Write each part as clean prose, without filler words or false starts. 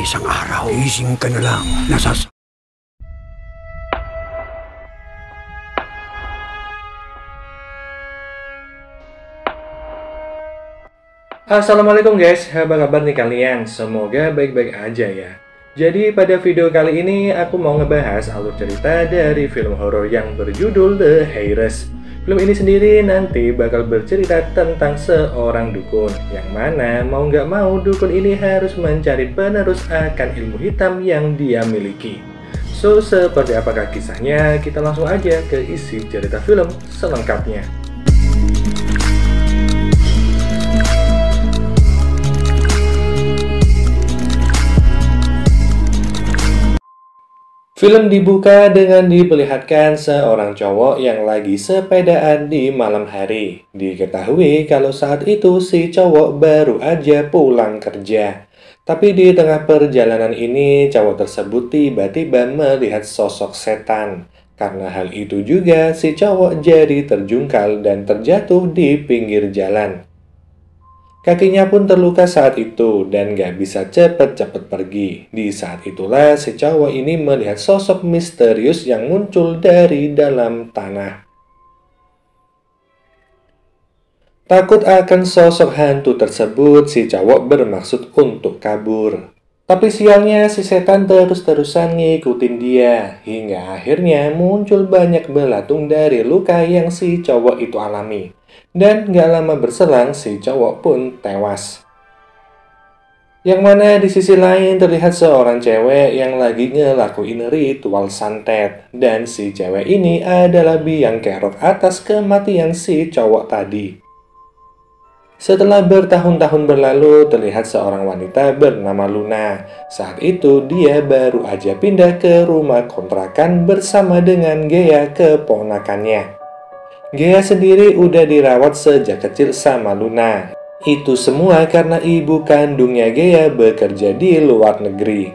isang araw, gising ka na lang, Assalamualaikum guys, apa kabar nih kalian? Semoga baik-baik aja ya. Jadi pada video kali ini aku mau ngebahas alur cerita dari film horor yang berjudul The Heiress. Film ini sendiri nanti bakal bercerita tentang seorang dukun, yang mana mau nggak mau dukun ini harus mencari penerus akan ilmu hitam yang dia miliki. So, seperti apakah kisahnya? Kita langsung aja ke isi cerita film selengkapnya. Film dibuka dengan diperlihatkan seorang cowok yang lagi sepedaan di malam hari. Diketahui kalau saat itu si cowok baru aja pulang kerja. Tapi di tengah perjalanan ini, cowok tersebut tiba-tiba melihat sosok setan. Karena hal itu juga, si cowok jadi terjungkal dan terjatuh di pinggir jalan. Kakinya pun terluka saat itu dan gak bisa cepet-cepet pergi. Di saat itulah si cowok ini melihat sosok misterius yang muncul dari dalam tanah. Takut akan sosok hantu tersebut, si cowok bermaksud untuk kabur. Tapi sialnya si setan terus-terusan ngikutin dia, hingga akhirnya muncul banyak belatung dari luka yang si cowok itu alami. Dan gak lama berselang si cowok pun tewas. Yang mana di sisi lain terlihat seorang cewek yang lagi ngelakuin ritual santet. Dan si cewek ini adalah biang kerok atas kematian si cowok tadi. Setelah bertahun-tahun berlalu, terlihat seorang wanita bernama Luna. Saat itu dia baru aja pindah ke rumah kontrakan bersama dengan Gea, keponakannya. Gea sendiri udah dirawat sejak kecil sama Luna. Itu semua karena ibu kandungnya Gea bekerja di luar negeri.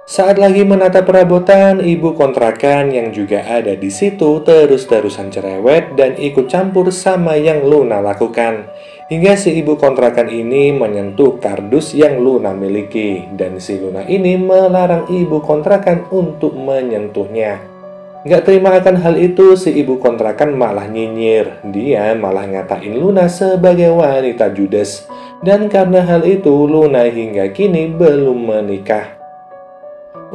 Saat lagi menata perabotan, ibu kontrakan yang juga ada di situ terus-terusan cerewet dan ikut campur sama yang Luna lakukan. Hingga si ibu kontrakan ini menyentuh kardus yang Luna miliki. Dan si Luna ini melarang ibu kontrakan untuk menyentuhnya. Gak terima akan hal itu, si ibu kontrakan malah nyinyir. Dia malah ngatain Luna sebagai wanita judes. Dan karena hal itu, Luna hingga kini belum menikah.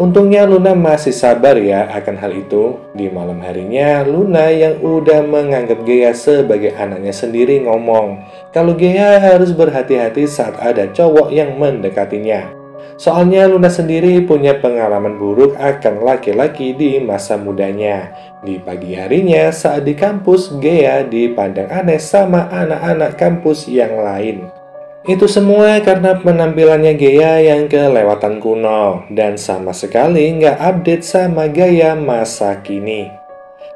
Untungnya Luna masih sabar ya akan hal itu. Di malam harinya, Luna yang udah menganggap Gea sebagai anaknya sendiri ngomong kalau Gea harus berhati-hati saat ada cowok yang mendekatinya. Soalnya Luna sendiri punya pengalaman buruk akan laki-laki di masa mudanya. Di pagi harinya saat di kampus, Gea dipandang aneh sama anak-anak kampus yang lain. Itu semua karena penampilannya Gea yang kelewatan kuno dan sama sekali nggak update sama gaya masa kini.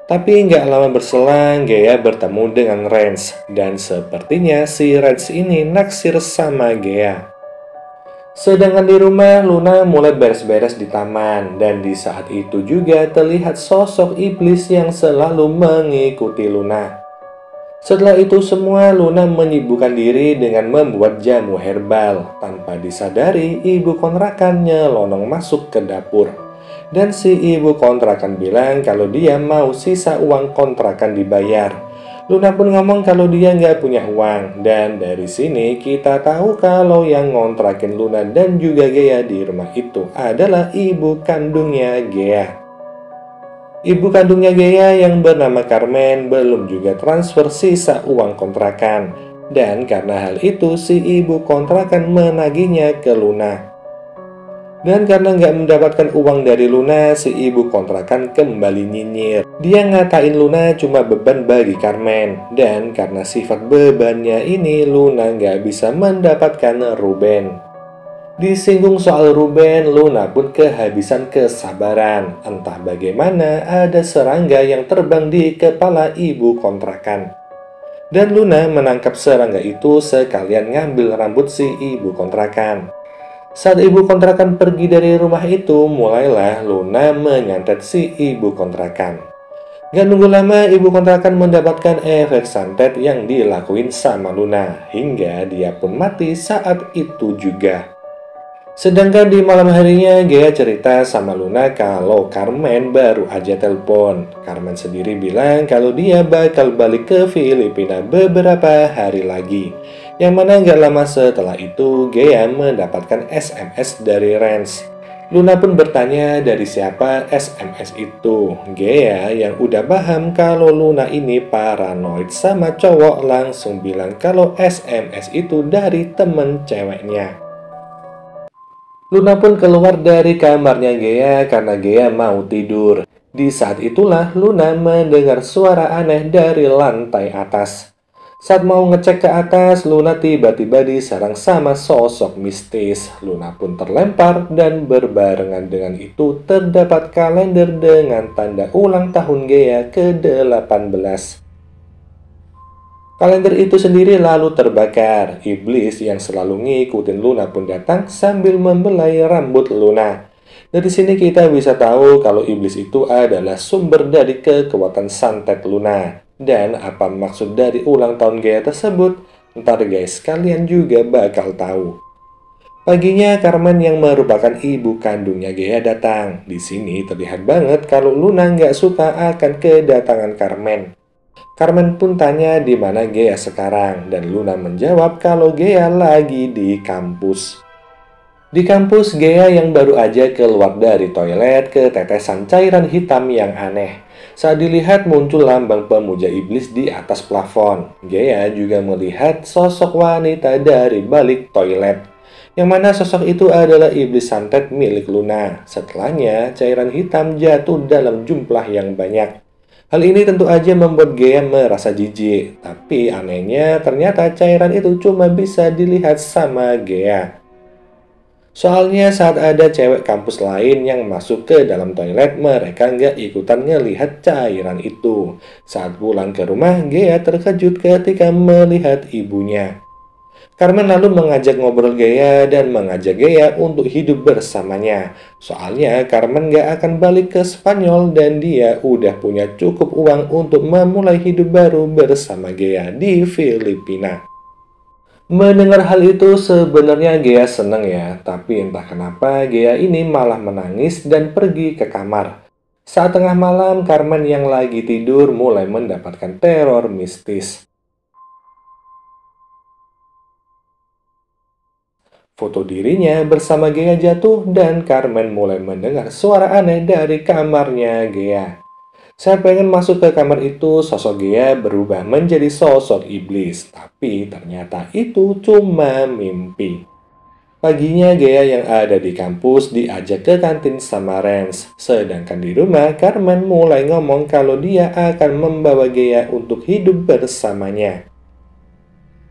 Tapi nggak lama berselang, Gea bertemu dengan Rance dan sepertinya si Rance ini naksir sama Gea. Sedangkan di rumah, Luna mulai beres-beres di taman, dan di saat itu juga terlihat sosok iblis yang selalu mengikuti Luna. Setelah itu semua, Luna menyibukkan diri dengan membuat jamu herbal. Tanpa disadari, ibu kontrakan nyelonong masuk ke dapur. Dan si ibu kontrakan bilang kalau dia mau sisa uang kontrakan dibayar. Luna pun ngomong kalau dia nggak punya uang. Dan dari sini kita tahu kalau yang ngontrakin Luna dan juga Gea di rumah itu adalah ibu kandungnya Gea. Ibu kandungnya Gea yang bernama Carmen belum juga transfer sisa uang kontrakan. Dan karena hal itu si ibu kontrakan menagihnya ke Luna. Dan karena nggak mendapatkan uang dari Luna, si ibu kontrakan kembali nyinyir. Dia ngatain Luna cuma beban bagi Carmen. Dan karena sifat bebannya ini, Luna nggak bisa mendapatkan Ruben. Disinggung soal Ruben, Luna pun kehabisan kesabaran. Entah bagaimana ada serangga yang terbang di kepala ibu kontrakan. Dan Luna menangkap serangga itu sekalian ngambil rambut si ibu kontrakan. Saat ibu kontrakan pergi dari rumah itu, mulailah Luna menyantet si ibu kontrakan. Gak nunggu lama, ibu kontrakan mendapatkan efek santet yang dilakuin sama Luna, hingga dia pun mati saat itu juga. Sedangkan di malam harinya, Gea cerita sama Luna kalau Carmen baru aja telepon. Carmen sendiri bilang kalau dia bakal balik ke Filipina beberapa hari lagi. Yang mana gak lama setelah itu, Gea mendapatkan SMS dari Renz. Luna pun bertanya dari siapa SMS itu. Gea yang udah paham kalau Luna ini paranoid sama cowok langsung bilang kalau SMS itu dari temen ceweknya. Luna pun keluar dari kamarnya Gea karena Gea mau tidur. Di saat itulah Luna mendengar suara aneh dari lantai atas. Saat mau ngecek ke atas, Luna tiba-tiba diserang sama sosok mistis. Luna pun terlempar dan berbarengan dengan itu terdapat kalender dengan tanda ulang tahun Gea ke-18. Kalender itu sendiri lalu terbakar. Iblis yang selalu ngikutin Luna pun datang sambil membelai rambut Luna. Dari sini kita bisa tahu kalau iblis itu adalah sumber dari kekuatan santet Luna. Dan apa maksud dari ulang tahun Gea tersebut? Ntar guys, kalian juga bakal tahu. Paginya, Carmen yang merupakan ibu kandungnya Gea datang. Di sini terlihat banget kalau Luna nggak suka akan kedatangan Carmen. Carmen pun tanya di mana Gea sekarang, dan Luna menjawab kalau Gea lagi di kampus. Di kampus, Gea yang baru aja keluar dari toilet ketetesan cairan hitam yang aneh. Saat dilihat muncul lambang pemuja iblis di atas plafon. Gea juga melihat sosok wanita dari balik toilet. Yang mana sosok itu adalah iblis santet milik Luna. Setelahnya, cairan hitam jatuh dalam jumlah yang banyak. Hal ini tentu aja membuat Gea merasa jijik, tapi anehnya ternyata cairan itu cuma bisa dilihat sama Gea. Soalnya saat ada cewek kampus lain yang masuk ke dalam toilet, mereka nggak ikutan ngelihat cairan itu. Saat pulang ke rumah, Gea terkejut ketika melihat ibunya. Carmen lalu mengajak ngobrol Gea dan mengajak Gea untuk hidup bersamanya. Soalnya Carmen gak akan balik ke Spanyol dan dia udah punya cukup uang untuk memulai hidup baru bersama Gea di Filipina. Mendengar hal itu sebenarnya Gea seneng ya, tapi entah kenapa Gea ini malah menangis dan pergi ke kamar. Saat tengah malam, Carmen yang lagi tidur mulai mendapatkan teror mistis. Foto dirinya bersama Gea jatuh dan Carmen mulai mendengar suara aneh dari kamarnya Gea. Saya pengen masuk ke kamar itu, sosok Gea berubah menjadi sosok iblis, tapi ternyata itu cuma mimpi. Paginya Gea yang ada di kampus diajak ke kantin sama Renz, sedangkan di rumah Carmen mulai ngomong kalau dia akan membawa Gea untuk hidup bersamanya.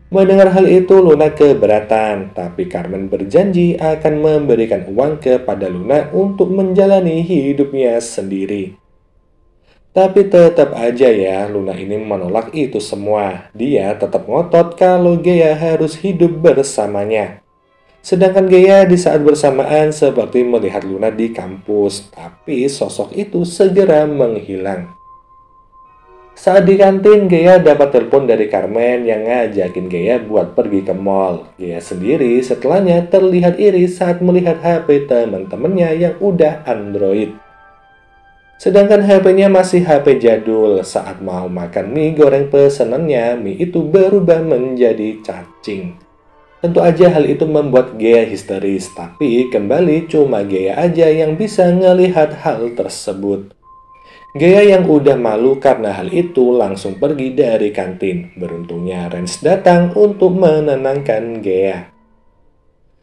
Mendengar hal itu, Luna keberatan, tapi Carmen berjanji akan memberikan uang kepada Luna untuk menjalani hidupnya sendiri. Tapi tetap aja ya, Luna ini menolak itu semua. Dia tetap ngotot kalau Gea harus hidup bersamanya. Sedangkan Gea di saat bersamaan seperti melihat Luna di kampus, tapi sosok itu segera menghilang. Saat di kantin, Gea dapat telepon dari Carmen yang ngajakin Gea buat pergi ke mall. Gea sendiri setelahnya terlihat iri saat melihat HP teman-temannya yang udah Android. Sedangkan HP-nya masih HP jadul. Saat mau makan mie goreng pesenannya, mie itu berubah menjadi cacing. Tentu aja hal itu membuat Gea histeris, tapi kembali cuma Gea aja yang bisa ngelihat hal tersebut. Gea yang udah malu karena hal itu langsung pergi dari kantin. Beruntungnya Renz datang untuk menenangkan Gea.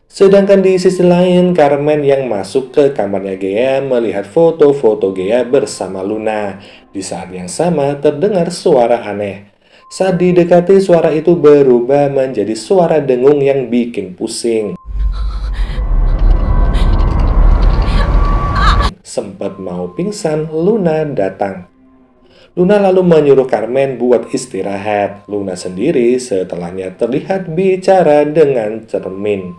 Sedangkan di sisi lain, Carmen yang masuk ke kamarnya Gea melihat foto-foto Gea bersama Luna. Di saat yang sama terdengar suara aneh. Saat didekati, suara itu berubah menjadi suara dengung yang bikin pusing. Sempat mau pingsan, Luna datang. Luna lalu menyuruh Carmen buat istirahat. Luna sendiri setelahnya terlihat bicara dengan cermin.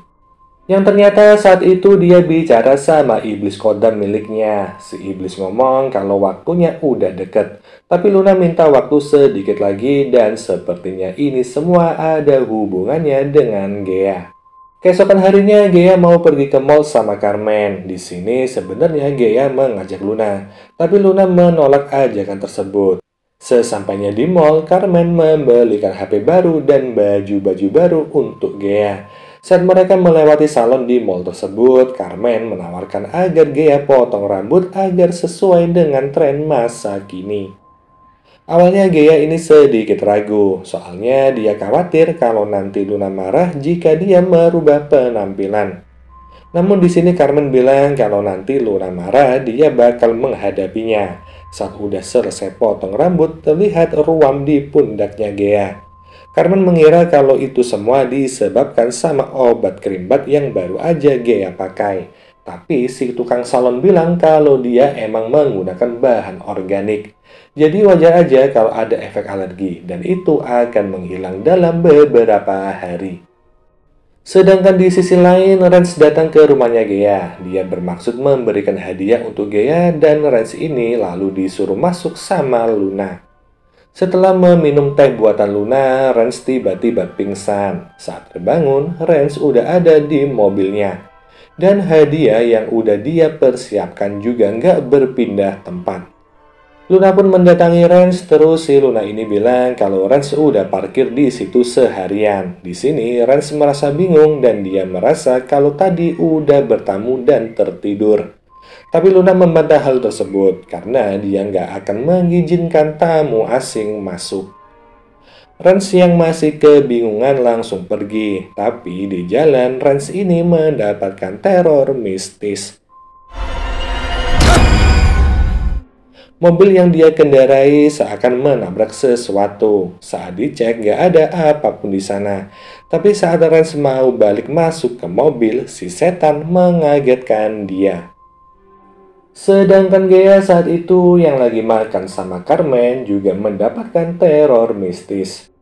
Yang ternyata saat itu dia bicara sama iblis kodam miliknya. Si iblis ngomong kalau waktunya udah deket. Tapi Luna minta waktu sedikit lagi dan sepertinya ini semua ada hubungannya dengan Gea. Keesokan harinya, Gea mau pergi ke mall sama Carmen. Di sini sebenarnya Gea mengajak Luna, tapi Luna menolak ajakan tersebut. Sesampainya di mall, Carmen membelikan HP baru dan baju-baju baru untuk Gea. Saat mereka melewati salon di mall tersebut, Carmen menawarkan agar Gea potong rambut agar sesuai dengan tren masa kini. Awalnya Gea ini sedikit ragu, soalnya dia khawatir kalau nanti Luna marah jika dia merubah penampilan. Namun di sini Carmen bilang kalau nanti Luna marah, dia bakal menghadapinya. Saat udah selesai potong rambut, terlihat ruam di pundaknya Gea. Carmen mengira kalau itu semua disebabkan sama obat kerimbat yang baru aja Gea pakai. Tapi si tukang salon bilang kalau dia emang menggunakan bahan organik. Jadi wajar aja kalau ada efek alergi dan itu akan menghilang dalam beberapa hari. Sedangkan di sisi lain, Rance datang ke rumahnya Gea. Dia bermaksud memberikan hadiah untuk Gea dan Rance ini lalu disuruh masuk sama Luna. Setelah meminum teh buatan Luna, Rance tiba-tiba pingsan. Saat terbangun, Rance udah ada di mobilnya. Dan hadiah yang udah dia persiapkan juga nggak berpindah tempat. Luna pun mendatangi Rance, terus si Luna ini bilang kalau Rance udah parkir di situ seharian. Di sini Rance merasa bingung dan dia merasa kalau tadi udah bertamu dan tertidur. Tapi Luna membantah hal tersebut karena dia nggak akan mengizinkan tamu asing masuk. Rance yang masih kebingungan langsung pergi, tapi di jalan Rance ini mendapatkan teror mistis. Mobil yang dia kendarai seakan menabrak sesuatu. Saat dicek, nggak ada apapun di sana. Tapi saat Rance mau balik masuk ke mobil, si setan mengagetkan dia. Sedangkan Gea saat itu yang lagi makan sama Carmen juga mendapatkan teror mistis.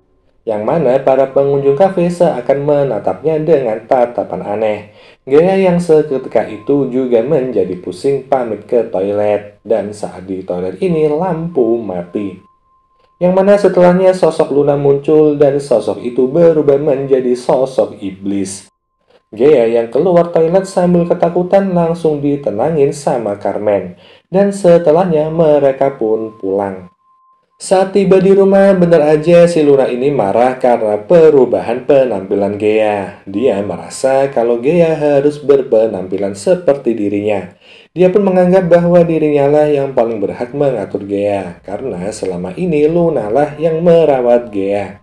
Yang mana para pengunjung kafe seakan menatapnya dengan tatapan aneh. Gea yang seketika itu juga menjadi pusing pamit ke toilet. Dan saat di toilet ini lampu mati. Yang mana setelahnya sosok Luna muncul dan sosok itu berubah menjadi sosok iblis. Gea yang keluar toilet sambil ketakutan langsung ditenangin sama Carmen. Dan setelahnya mereka pun pulang. Saat tiba di rumah, benar aja si Luna ini marah karena perubahan penampilan Gea. Dia merasa kalau Gea harus berpenampilan seperti dirinya. Dia pun menganggap bahwa dirinya lah yang paling berhak mengatur Gea, karena selama ini Luna lah yang merawat Gea.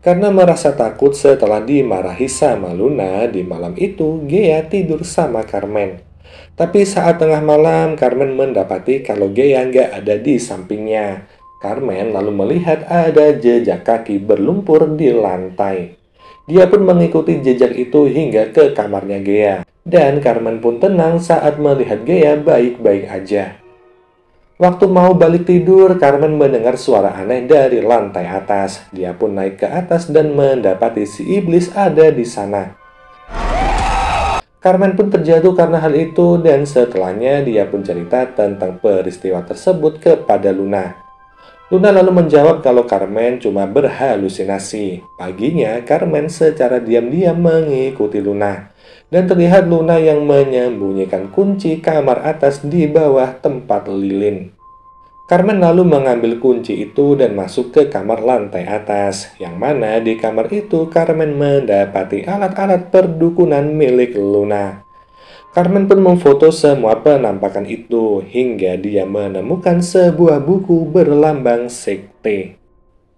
Karena merasa takut setelah dimarahi sama Luna, di malam itu Gea tidur sama Carmen. Tapi saat tengah malam, Carmen mendapati kalau Gea nggak ada di sampingnya. Carmen lalu melihat ada jejak kaki berlumpur di lantai. Dia pun mengikuti jejak itu hingga ke kamarnya Gea. Dan Carmen pun tenang saat melihat Gea baik-baik aja. Waktu mau balik tidur, Carmen mendengar suara aneh dari lantai atas. Dia pun naik ke atas dan mendapati si iblis ada di sana. Carmen pun terjatuh karena hal itu dan setelahnya dia pun cerita tentang peristiwa tersebut kepada Luna. Luna lalu menjawab kalau Carmen cuma berhalusinasi. Paginya, Carmen secara diam-diam mengikuti Luna. Dan terlihat Luna yang menyembunyikan kunci kamar atas di bawah tempat lilin. Carmen lalu mengambil kunci itu dan masuk ke kamar lantai atas. Yang mana di kamar itu Carmen mendapati alat-alat perdukunan milik Luna. Carmen pun memfoto semua penampakan itu hingga dia menemukan sebuah buku berlambang sekte.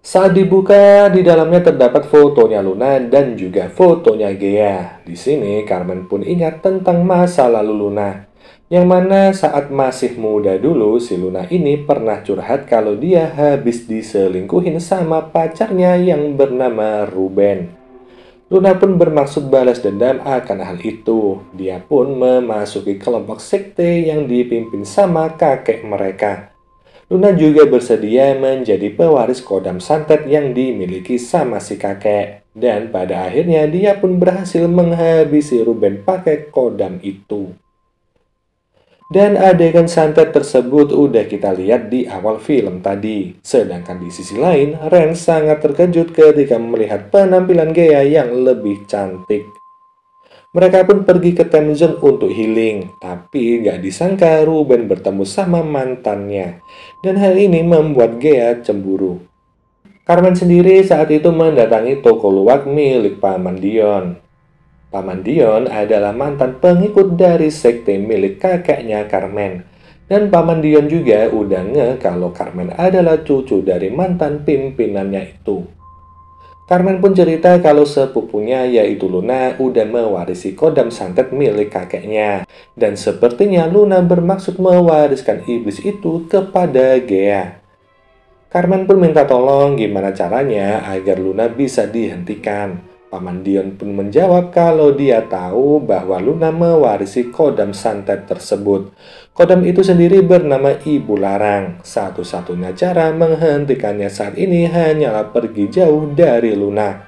Saat dibuka, di dalamnya terdapat fotonya Luna dan juga fotonya Gea. Di sini Carmen pun ingat tentang masa lalu Luna. Yang mana saat masih muda dulu, si Luna ini pernah curhat kalau dia habis diselingkuhin sama pacarnya yang bernama Ruben. Luna pun bermaksud balas dendam akan hal itu. Dia pun memasuki kelompok sekte yang dipimpin sama kakek mereka. Luna juga bersedia menjadi pewaris kodam santet yang dimiliki sama si kakek. Dan pada akhirnya dia pun berhasil menghabisi Ruben pakai kodam itu. Dan adegan santet tersebut udah kita lihat di awal film tadi. Sedangkan di sisi lain, Ren sangat terkejut ketika melihat penampilan Gea yang lebih cantik. Mereka pun pergi ke time zone untuk healing, tapi nggak disangka Ruben bertemu sama mantannya. Dan hal ini membuat Gea cemburu. Carmen sendiri saat itu mendatangi toko luwak milik Paman Dion. Paman Dion adalah mantan pengikut dari sekte milik kakeknya Carmen. Dan Paman Dion juga udah kalau Carmen adalah cucu dari mantan pimpinannya itu. Carmen pun cerita kalau sepupunya yaitu Luna udah mewarisi kodam santet milik kakeknya. Dan sepertinya Luna bermaksud mewariskan iblis itu kepada Gea. Carmen pun minta tolong gimana caranya agar Luna bisa dihentikan. Paman Dion pun menjawab kalau dia tahu bahwa Luna mewarisi kodam santet tersebut. Kodam itu sendiri bernama Ibu Larang. Satu-satunya cara menghentikannya saat ini hanyalah pergi jauh dari Luna.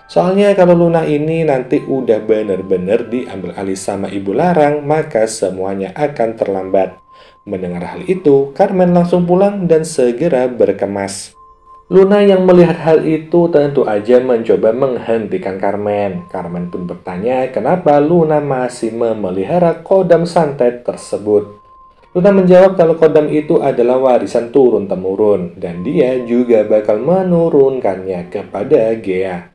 Soalnya kalau Luna ini nanti udah bener-bener diambil alih sama Ibu Larang, maka semuanya akan terlambat. Mendengar hal itu, Carmen langsung pulang dan segera berkemas. Luna yang melihat hal itu tentu aja mencoba menghentikan Carmen. Carmen pun bertanya kenapa Luna masih memelihara kodam santet tersebut. Luna menjawab kalau kodam itu adalah warisan turun-temurun dan dia juga bakal menurunkannya kepada Gea.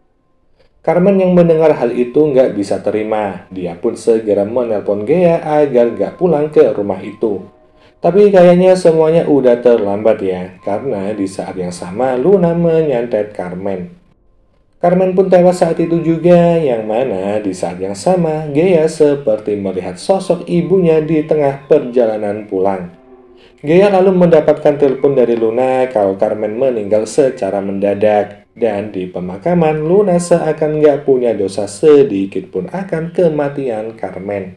Carmen yang mendengar hal itu nggak bisa terima. Dia pun segera menelpon Gea agar nggak pulang ke rumah itu. Tapi kayaknya semuanya udah terlambat ya, karena di saat yang sama Luna menyantet Carmen. Carmen pun tewas saat itu juga, yang mana di saat yang sama Gea seperti melihat sosok ibunya di tengah perjalanan pulang. Gea lalu mendapatkan telepon dari Luna kalau Carmen meninggal secara mendadak. Dan di pemakaman, Luna seakan nggak punya dosa sedikit pun akan kematian Carmen.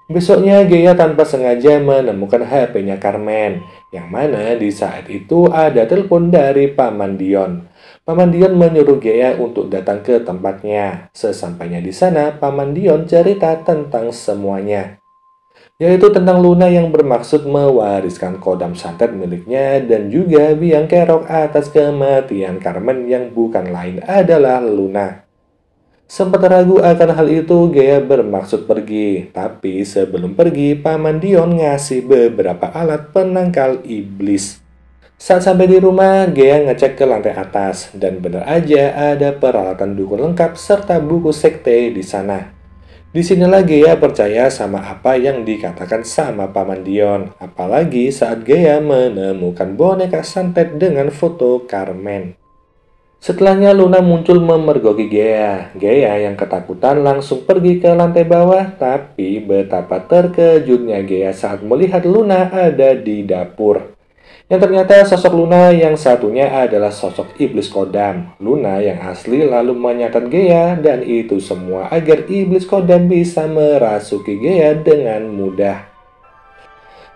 Besoknya Gea tanpa sengaja menemukan HP-nya Carmen, yang mana di saat itu ada telepon dari Paman Dion. Paman Dion menyuruh Gea untuk datang ke tempatnya. Sesampainya di sana, Paman Dion cerita tentang semuanya, yaitu tentang Luna yang bermaksud mewariskan kodam santet miliknya dan juga biang kerok atas kematian Carmen yang bukan lain adalah Luna. Sempat ragu akan hal itu, Gea bermaksud pergi. Tapi sebelum pergi, Paman Dion ngasih beberapa alat penangkal iblis. Saat sampai di rumah, Gea ngecek ke lantai atas. Dan benar aja ada peralatan dukun lengkap serta buku sekte di sana. Disinilah Gea percaya sama apa yang dikatakan sama Paman Dion. Apalagi saat Gea menemukan boneka santet dengan foto Carmen. Setelahnya Luna muncul memergoki Gea. Gea yang ketakutan langsung pergi ke lantai bawah, tapi betapa terkejutnya Gea saat melihat Luna ada di dapur. Yang ternyata sosok Luna yang satunya adalah sosok iblis kodam. Luna yang asli lalu menyatat Gea dan itu semua agar iblis kodam bisa merasuki Gea dengan mudah.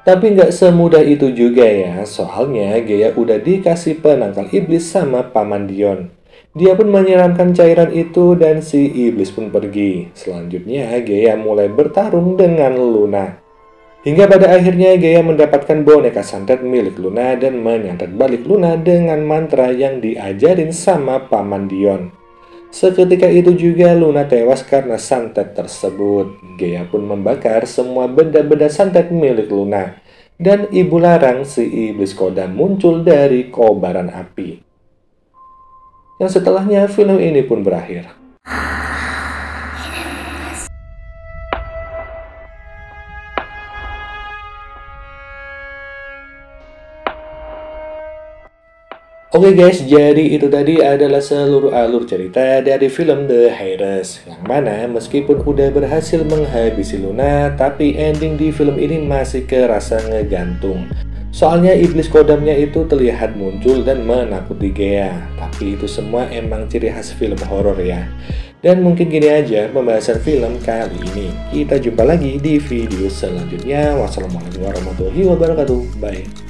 Tapi nggak semudah itu juga ya, soalnya Gea udah dikasih penangkal iblis sama Paman Dion. Dia pun menyiramkan cairan itu dan si iblis pun pergi. Selanjutnya Gea mulai bertarung dengan Luna. Hingga pada akhirnya Gea mendapatkan boneka santet milik Luna dan menyantet balik Luna dengan mantra yang diajarin sama Paman Dion. Seketika itu juga Luna tewas karena santet tersebut. Gea pun membakar semua benda-benda santet milik Luna. Dan Ibu Larang si iblis kodam muncul dari kobaran api. Yang setelahnya film ini pun berakhir. Oke guys, jadi itu tadi adalah seluruh alur cerita dari film The Heiress, yang mana meskipun udah berhasil menghabisi Luna, tapi ending di film ini masih kerasa ngegantung. Soalnya iblis kodamnya itu terlihat muncul dan menakuti Gea, tapi itu semua emang ciri khas film horor ya. Dan mungkin gini aja pembahasan film kali ini. Kita jumpa lagi di video selanjutnya. Wassalamualaikum warahmatullahi wabarakatuh. Bye.